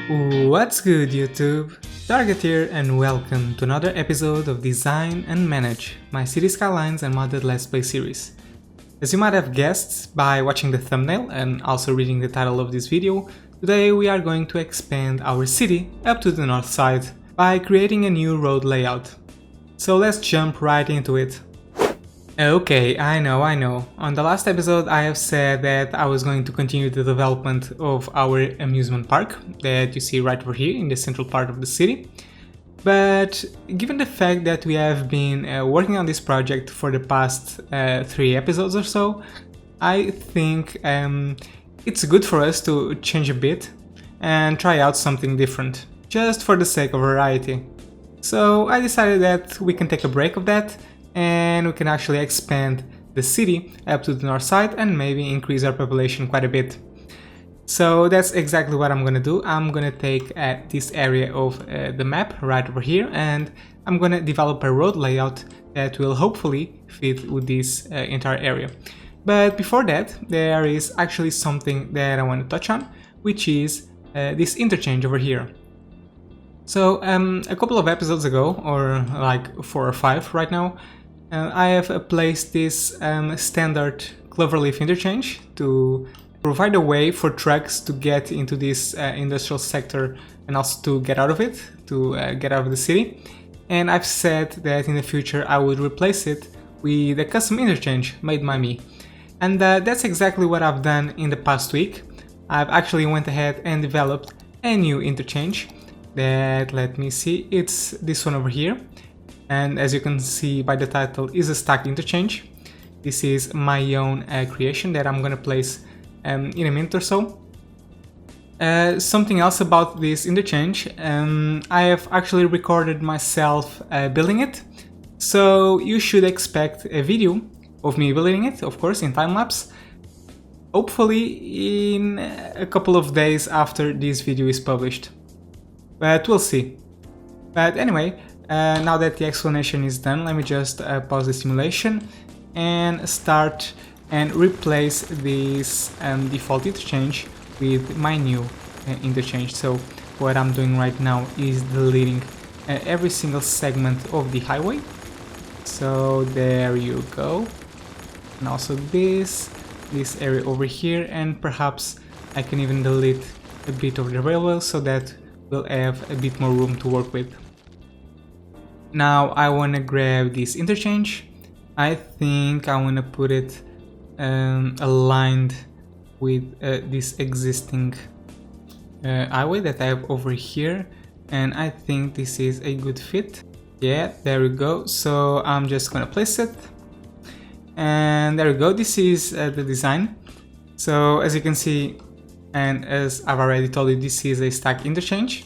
What's good, YouTube? Target here and welcome to another episode of Design and Manage, my City Skylines and Modded Let's Play series. As you might have guessed by watching the thumbnail and also reading the title of this video, today we are going to expand our city up to the north side by creating a new road layout. So let's jump right into it. Okay, I know. On the last episode I have said that I was going to continue the development of our amusement park that you see right over here in the central part of the city. But given the fact that we have been working on this project for the past 3 episodes or so, I think it's good for us to change a bit and try out something different, just for the sake of variety. So I decided that we can take a break of that and we can actually expand the city up to the north side and maybe increase our population quite a bit. So that's exactly what I'm gonna do. I'm gonna take this area of the map right over here and I'm gonna develop a road layout that will hopefully fit with this entire area. But before that, there is actually something that I want to touch on, which is this interchange over here. So a couple of episodes ago, or like 4 or 5 right now, I have placed this standard cloverleaf interchange to provide a way for trucks to get into this industrial sector and also to get out of it, to get out of the city. And I've said that in the future I would replace it with a custom interchange made by me. And that's exactly what I've done in the past week. I've actually went ahead and developed a new interchange that, let me see, it's this one over here. And as you can see by the title, is a stacked interchange. This is my own creation that I'm gonna place in a minute or so. Something else about this interchange, I have actually recorded myself building it. So you should expect a video of me building it, of course, in time-lapse. Hopefully in a couple of days after this video is published. But we'll see. But anyway, now that the explanation is done, let me just pause the simulation and start and replace this default interchange with my new interchange. So what I'm doing right now is deleting every single segment of the highway. So there you go. And also this area over here, and perhaps I can even delete a bit of the railway so that we'll have a bit more room to work with. Now I want to grab this interchange. I think I want to put it aligned with this existing highway that I have over here, and I think this is a good fit. Yeah, there we go. So I'm just gonna place it, and there we go. This is the design. So as you can see, and as I've already told you, this is a stacked interchange.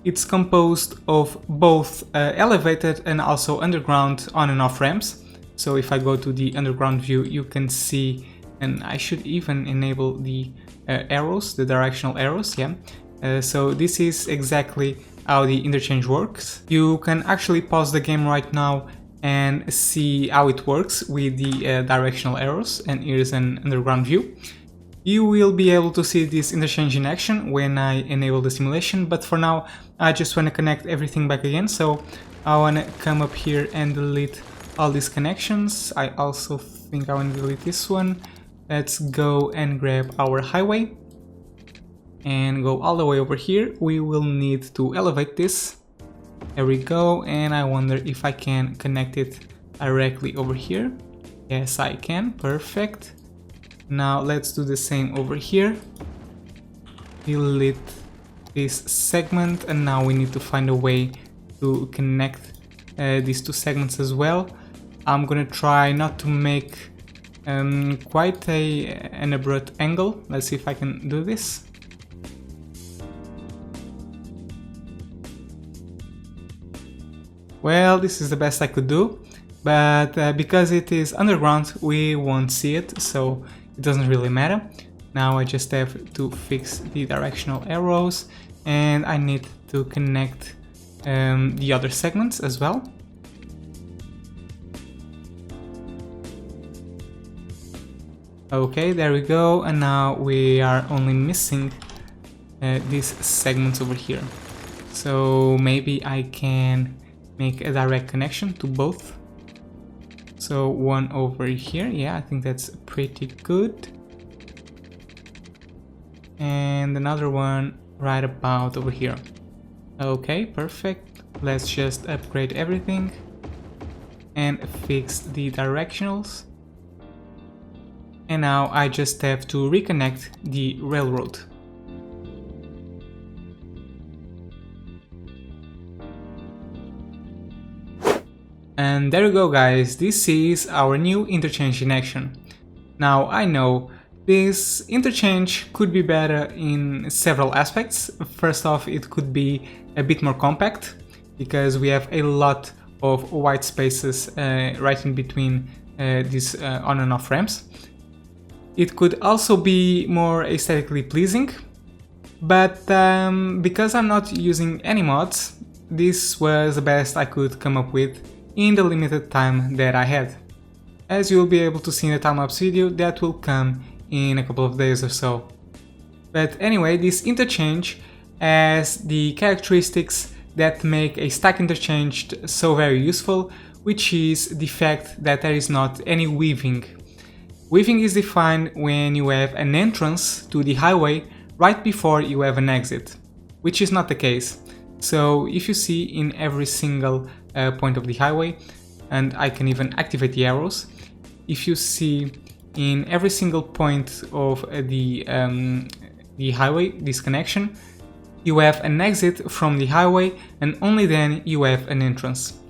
It's composed of both elevated and also underground on and off ramps. So if I go to the underground view, you can see, and I should even enable the arrows, the directional arrows, yeah. So this is exactly how the interchange works. You can actually pause the game right now and see how it works with the directional arrows, and here's an underground view. You will be able to see this interchange in action when I enable the simulation, but for now I just want to connect everything back again. So I want to come up here and delete all these connections. I also think I want to delete this one. Let's go and grab our highway and go all the way over here. We will need to elevate this. There we go, and I wonder if I can connect it directly over here. Yes, I can. Perfect. Now let's do the same over here. Delete this segment, and now we need to find a way to connect these 2 segments as well. I'm gonna try not to make quite an abrupt angle. Let's see if I can do this. Well, this is the best I could do, but because it is underground we won't see it, so it doesn't really matter. Now I just have to fix the directional arrows, and I need to connect the other segments as well. Okay, there we go, and now we are only missing these segments over here. So maybe I can make a direct connection to both. So one over here, yeah, I think that's pretty good. And another one right about over here. Okay, perfect. Let's just upgrade everything and fix the directionals. And now I just have to reconnect the railroad. And there you go, guys, this is our new interchange in action. Now I know this interchange could be better in several aspects. First off, it could be a bit more compact because we have a lot of white spaces right in between these on and off ramps. It could also be more aesthetically pleasing, but because I'm not using any mods, this was the best I could come up with in the limited time that I had. As you will be able to see in the time-lapse video that will come in a couple of days or so. But anyway, this interchange has the characteristics that make a stack interchange so very useful, which is the fact that there is not any weaving. Weaving is defined when you have an entrance to the highway right before you have an exit, which is not the case. So if you see in every single point of the highway, and I can even activate the arrows, if you see in every single point of the highway, this connection, you have an exit from the highway and only then you have an entrance.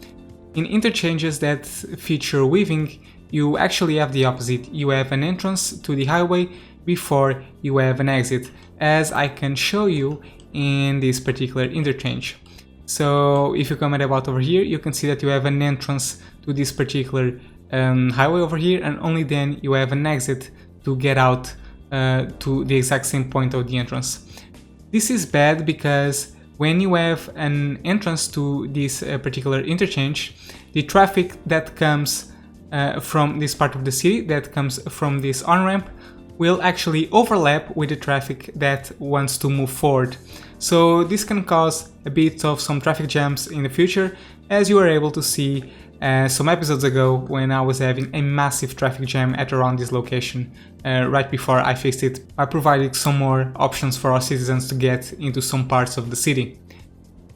In interchanges that feature weaving, you actually have the opposite. You have an entrance to the highway before you have an exit, as I can show you in this particular interchange. So if you comment about over here, you can see that you have an entrance to this particular highway over here, and only then you have an exit to get out to the exact same point of the entrance. This is bad because when you have an entrance to this particular interchange, the traffic that comes from this part of the city, that comes from this on-ramp, will actually overlap with the traffic that wants to move forward. So this can cause a bit of some traffic jams in the future, as you were able to see some episodes ago when I was having a massive traffic jam at around this location right before I fixed it by providing some more options for our citizens to get into some parts of the city.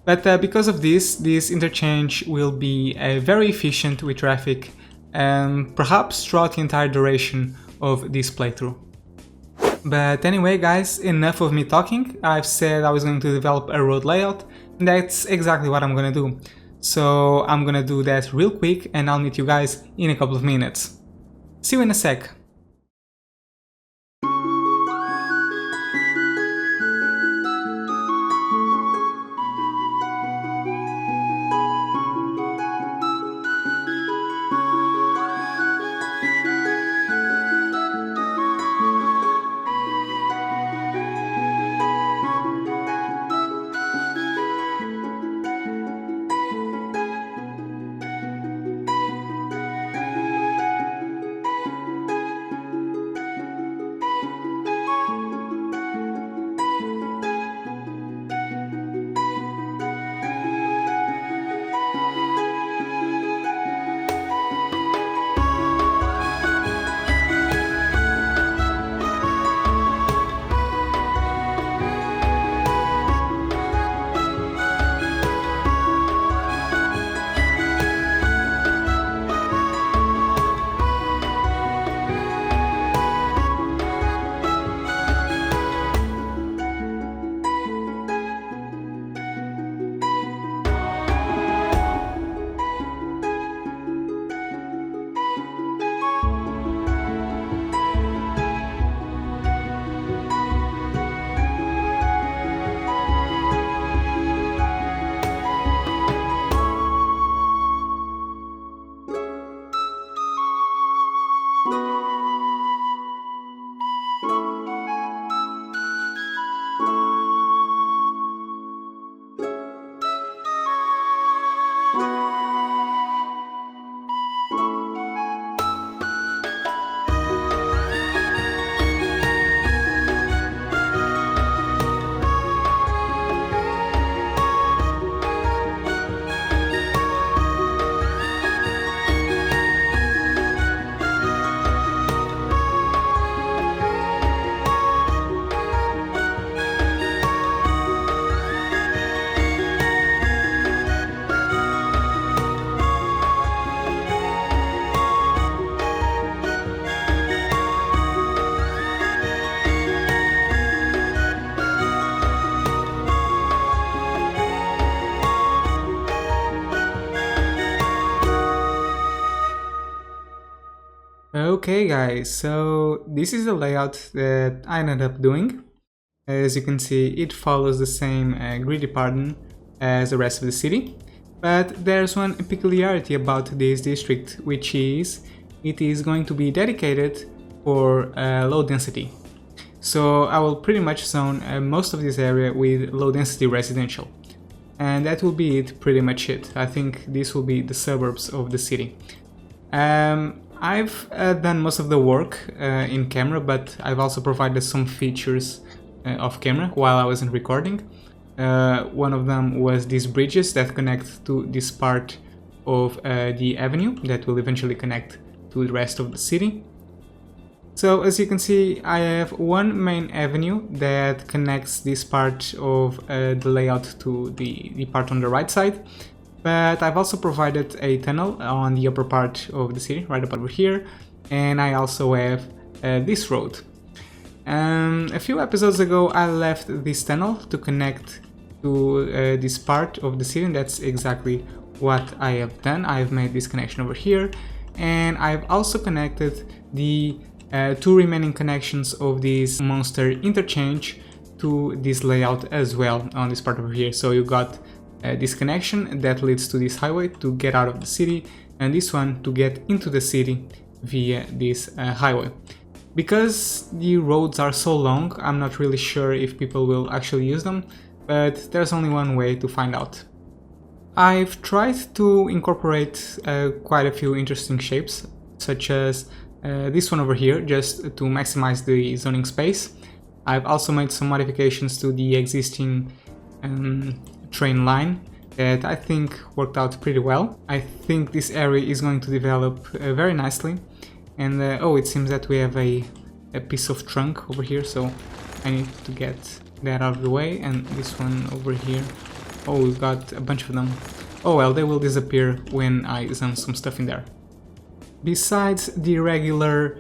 But because of this interchange will be very efficient with traffic, perhaps throughout the entire duration of this playthrough. But anyway, guys, enough of me talking. I've said I was going to develop a road layout, and that's exactly what I'm gonna do. So I'm gonna do that real quick and I'll meet you guys in a couple of minutes. See you in a sec. Okay guys, so this is the layout that I ended up doing. As you can see, it follows the same grid pattern as the rest of the city, but there's one peculiarity about this district, which is it is going to be dedicated for low density. So I will pretty much zone most of this area with low density residential, and that will be it, pretty much it. I think this will be the suburbs of the city. I've done most of the work in camera, but I've also provided some features off camera while I wasn't recording. One of them was these bridges that connect to this part of the avenue that will eventually connect to the rest of the city. So as you can see, I have one main avenue that connects this part of the layout to the part on the right side. But I've also provided a tunnel on the upper part of the city, right up over here, and I also have this road. A few episodes ago I left this tunnel to connect to this part of the city, and that's exactly what I have done. I've made this connection over here, and I've also connected the two remaining connections of this monster interchange to this layout as well on this part over here. So you got this connection that leads to this highway to get out of the city, and this one to get into the city via this highway. Because the roads are so long, I'm not really sure if people will actually use them, but there's only one way to find out. I've tried to incorporate quite a few interesting shapes, such as this one over here, just to maximize the zoning space. I've also made some modifications to the existing train line that I think worked out pretty well. I think this area is going to develop very nicely, and oh, it seems that we have a piece of trunk over here, so I need to get that out of the way. And this one over here, oh, we've got a bunch of them. Oh well, they will disappear when I zone some stuff in there. Besides the regular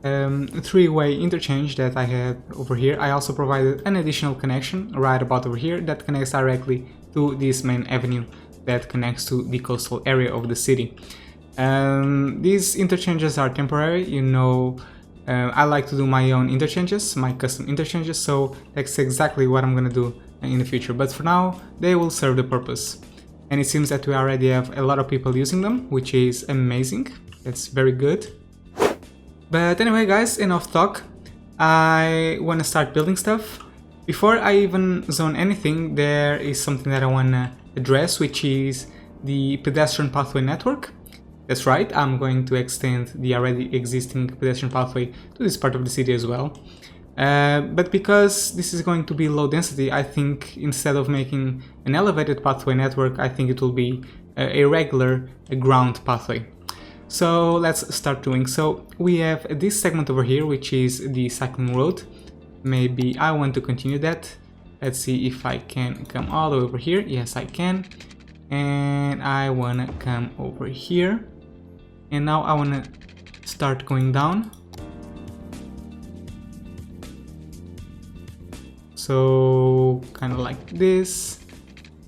three-way interchange that I had over here, I also provided an additional connection right about over here that connects directly to this main avenue that connects to the coastal area of the city. These interchanges are temporary, you know. I like to do my own interchanges, my custom interchanges, so that's exactly what I'm gonna do in the future, but for now they will serve the purpose. And it seems that we already have a lot of people using them, which is amazing. That's very good. But anyway guys, enough talk. I want to start building stuff. Before I even zone anything, there is something that I want to address, which is the pedestrian pathway network. That's right, I'm going to extend the already existing pedestrian pathway to this part of the city as well. But because this is going to be low density, I think instead of making an elevated pathway network, I think it will be a regular ground pathway. So let's start doing. So we have this segment over here, which is the cycling road. Maybe I want to continue that. Let's see if I can come all the way over here. Yes, I can. And I want to come over here. And now I want to start going down. So kind of like this.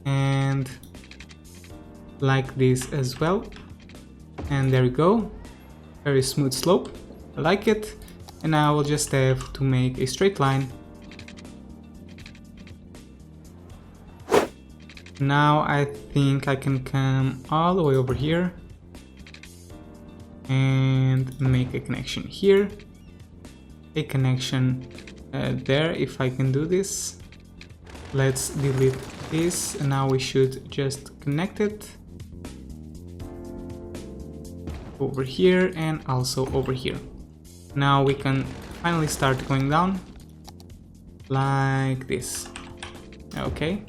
And like this as well. And there we go, very smooth slope, I like it. And now I will just have to make a straight line. Now I think I can come all the way over here and make a connection here, a connection there, if I can do this. Let's delete this, and now we should just connect it over here and also over here. Now we can finally start going down like this. Okay,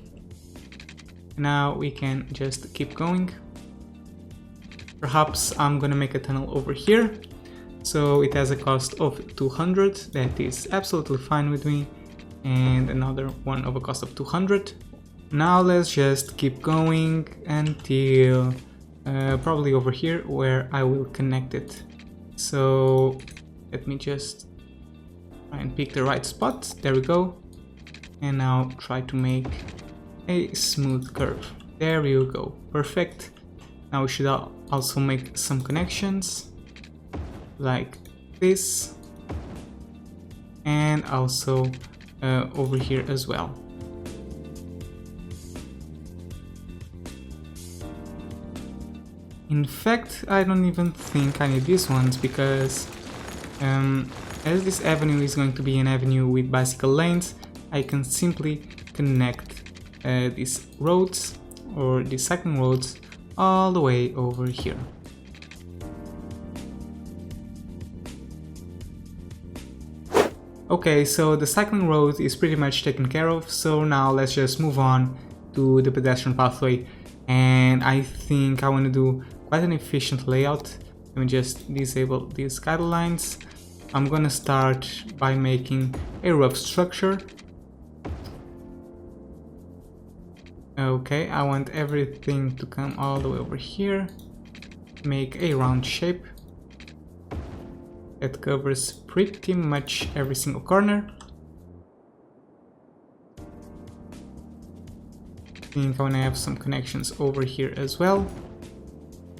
now we can just keep going. Perhaps I'm gonna make a tunnel over here, so it has a cost of 200. That is absolutely fine with me, and another one of a cost of 200. Now let's just keep going until probably over here where I will connect it. So let me just try and pick the right spot. There we go. And now try to make a smooth curve. There you go. Perfect. Now we should also make some connections like this, and also over here as well. In fact, I don't even think I need these ones, because as this avenue is going to be an avenue with bicycle lanes, I can simply connect these roads, or these cycling roads, all the way over here. Okay, so the cycling road is pretty much taken care of, so now let's just move on to the pedestrian pathway. And I think I want to do quite an efficient layout. Let me just disable these guidelines. I'm gonna start by making a rough structure. Okay, I want everything to come all the way over here. Make a round shape that covers pretty much every single corner. I think I want to have some connections over here as well.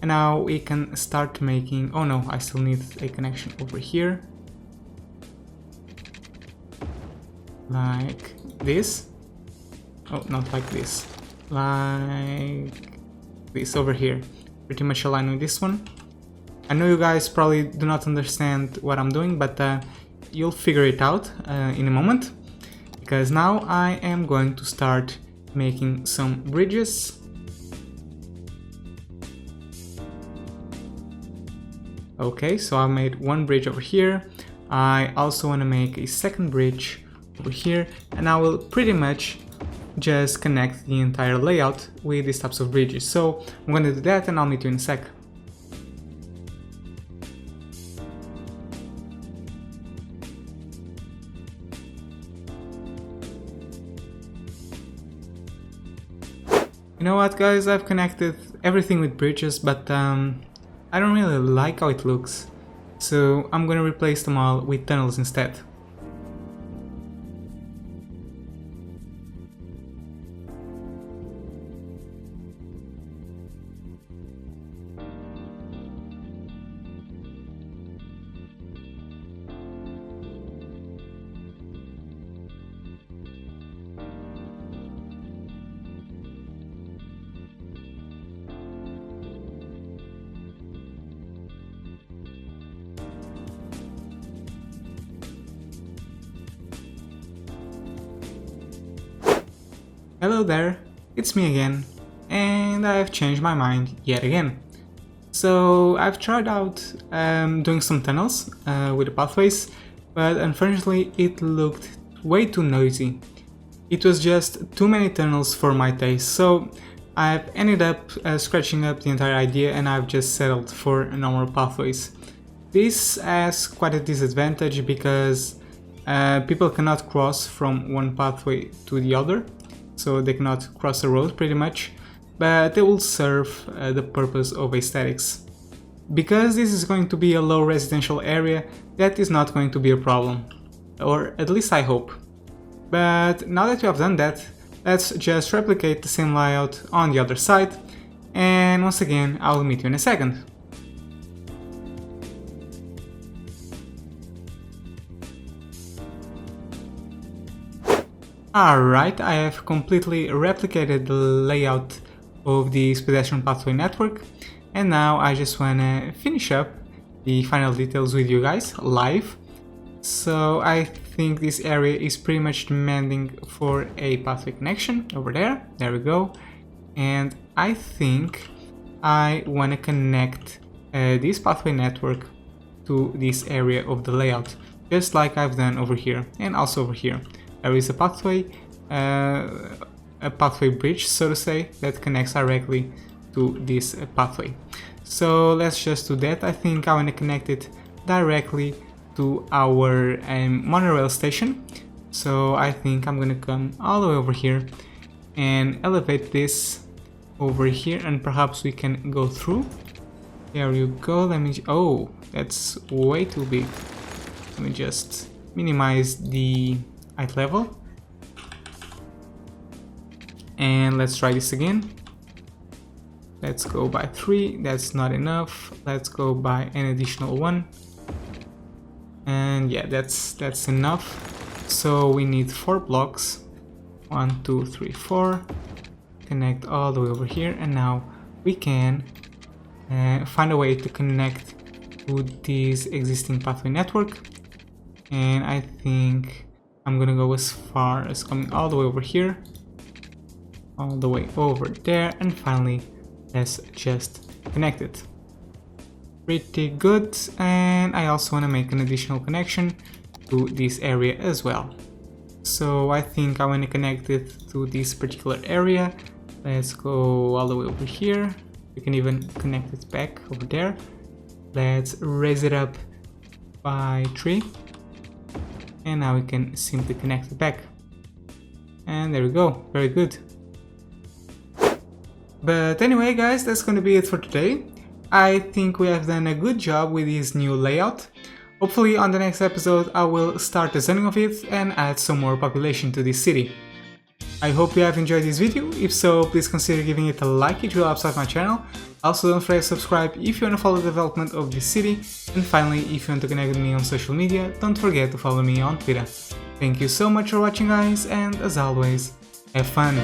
And now we can start making... oh no, I still need a connection over here. Like this. Oh, not like this. Like this over here. Pretty much aligned with this one. I know you guys probably do not understand what I'm doing, but you'll figure it out in a moment. Because now I am going to start making some bridges. Okay, so I made one bridge over here. I also want to make a second bridge over here, and I will pretty much just connect the entire layout with these types of bridges. So I'm going to do that, and I'll meet you in a sec. You know what, guys, I've connected everything with bridges, but I don't really like how it looks, so I'm gonna replace them all with tunnels instead. Hello there, it's me again, and I've changed my mind yet again. So I've tried out doing some tunnels with the pathways, but unfortunately it looked way too noisy. It was just too many tunnels for my taste, so I've ended up scratching up the entire idea, and I've just settled for normal pathways. This has quite a disadvantage because people cannot cross from one pathway to the other. So they cannot cross the road pretty much, but they will serve the purpose of aesthetics. Because this is going to be a low residential area, that is not going to be a problem, or at least I hope. But now that we have done that, let's just replicate the same layout on the other side, and once again I'll meet you in a second. Alright, I have completely replicated the layout of this pedestrian pathway network, and now I just wanna finish up the final details with you guys live. So I think this area is pretty much demanding for a pathway connection over there. There we go. And I think I wanna connect this pathway network to this area of the layout, just like I've done over here and also over here. There is a pathway bridge, so to say, that connects directly to this pathway. So let's just do that. I think I want to connect it directly to our monorail station. So I think I'm going to come all the way over here and elevate this over here, and perhaps we can go through. There you go. Let me... oh, that's way too big. Let me just minimize the height level, and let's try this again. Let's go by 3, that's not enough. Let's go by an additional 1. And yeah, that's enough. So we need 4 blocks. 1, 2, 3, 4. Connect all the way over here, and now we can find a way to connect to this existing pathway network. And I think I'm gonna go as far as coming all the way over here, all the way over there, and finally let's just connect it. Pretty good. And I also want to make an additional connection to this area as well. So I think I want to connect it to this particular area. Let's go all the way over here. We can even connect it back over there. Let's raise it up by 3. And now we can simply connect it back. And there we go. Very good. But anyway, guys, that's going to be it for today. I think we have done a good job with this new layout. Hopefully on the next episode I will start the zoning of it and add some more population to this city. I hope you have enjoyed this video. If so, please consider giving it a like, it will help out my channel. Also, don't forget to subscribe if you want to follow the development of this city. And finally, if you want to connect with me on social media, don't forget to follow me on Twitter. Thank you so much for watching, guys, and as always, have fun!